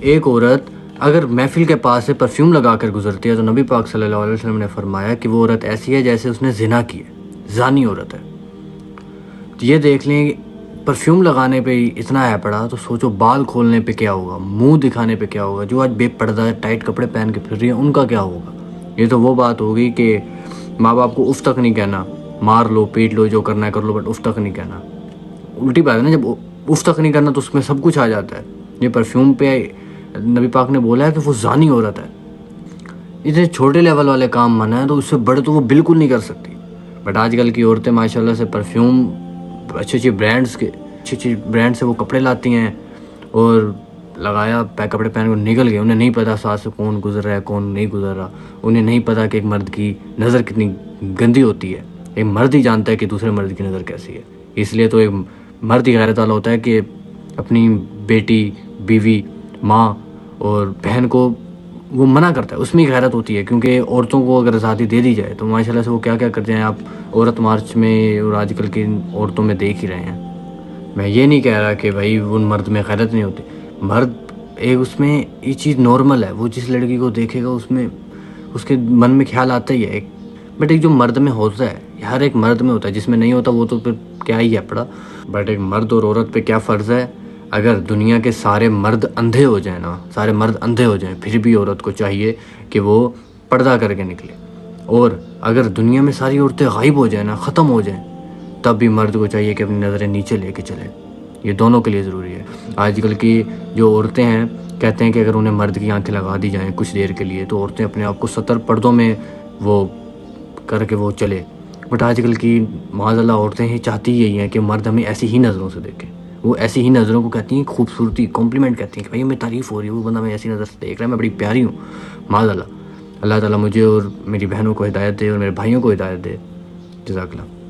ایک عورت اگر محفل کے پاس سے پرفیوم لگا کر گزرتی ہے تو نبی پاک صلی اللہ علیہ وسلم نے فرمایا کہ وہ عورت ایسی ہے جیسے اس نے زنا کی ہے، زانی عورت ہے۔ تو یہ دیکھ لیں پرفیوم لگانے پہ اتنا ہے پڑا، تو سوچو بال کھولنے پہ کیا ہوگا، منہ دکھانے پہ کیا ہوگا۔ جو آج بے پردہ ہے، ٹائٹ کپڑے پہن کے پھر رہی ہیں، ان کا کیا ہوگا۔ یہ تو وہ بات ہوگی کہ ماں باپ کو اف تک نہیں کہنا، مار لو پیٹ لو جو کرنا ہے کر لو، بٹ اف تک نہیں کہنا۔ الٹی بات ہے نا، جب اف تک نہیں کرنا تو اس میں سب کچھ آ جاتا ہے۔ یہ پرفیوم پہ نبی پاک نے بولا ہے کہ وہ زانی عورت ہے۔ اتنے چھوٹے لیول والے کام منع ہے تو اس سے بڑے تو وہ بالکل نہیں کر سکتی۔ بٹ آج کل کی عورتیں ماشاءاللہ سے پرفیوم اچھے برانڈ سے وہ کپڑے لاتی ہیں اور لگایا کپڑے پہن کر نکل گئے۔ انہیں نہیں پتا ساتھ سے کون گزر رہا ہے کون نہیں گزر رہا، انہیں نہیں پتا کہ ایک مرد کی نظر کتنی گندی ہوتی ہے۔ ایک مرد ہی جانتا ہے کہ دوسرے مرد کی نظر کیسی ہے۔ اس لیے تو ایک مرد ہی غیرت والا ہوتا ہے کہ اپنی بیٹی، بیوی، ماں اور بہن کو وہ منع کرتا ہے، اس میں ہی غیرت ہوتی ہے۔ کیونکہ عورتوں کو اگر آزادی دے دی جائے تو ماشاءاللہ سے وہ کیا کیا کرتے ہیں، آپ عورت مارچ میں اور آج کل کی عورتوں میں دیکھ ہی رہے ہیں۔ میں یہ نہیں کہہ رہا کہ بھائی ان مرد میں غیرت نہیں ہوتی، مرد ایک اس میں یہ چیز نارمل ہے، وہ جس لڑکی کو دیکھے گا اس میں اس کے من میں خیال آتا ہی ہے ایک، بٹ ایک جو مرد میں ہوتا ہے، ہر ایک مرد میں ہوتا ہے، جس میں نہیں ہوتا وہ تو پھر کیا ہی ہے پڑا۔ بٹ ایک مرد اور عورت پہ کیا فرض ہے، اگر دنیا کے سارے مرد اندھے ہو جائیں نا، سارے مرد اندھے ہو جائیں، پھر بھی عورت کو چاہیے کہ وہ پردہ کر کے نکلے۔ اور اگر دنیا میں ساری عورتیں غائب ہو جائیں نا، ختم ہو جائیں، تب بھی مرد کو چاہیے کہ اپنی نظریں نیچے لے کے چلے۔ یہ دونوں کے لیے ضروری ہے۔ آج کل کی جو عورتیں ہیں کہتے ہیں کہ اگر انہیں مرد کی آنکھیں لگا دی جائیں کچھ دیر کے لیے تو عورتیں اپنے آپ کو 70 پردوں میں وہ کر کے وہ چلے۔ بٹ آج کل کی معاذاللہ عورتیں ہی چاہتی یہی ہیں کہ مرد ہمیں ایسی ہی نظروں سے دیکھیں، وہ ایسی ہی نظروں کو کہتی ہیں خوبصورتی، کمپلیمنٹ کہتی ہیں کہ بھائی ہمیں تعریف ہو رہی ہے، وہ بندہ ہمیں ایسی نظر سے دیکھ رہا ہے، میں بڑی پیاری ہوں۔ معاذاللہ، اللہ تعالیٰ مجھے اور میری بہنوں کو ہدایت دے اور میرے بھائیوں کو ہدایت دے۔ جزاک اللہ۔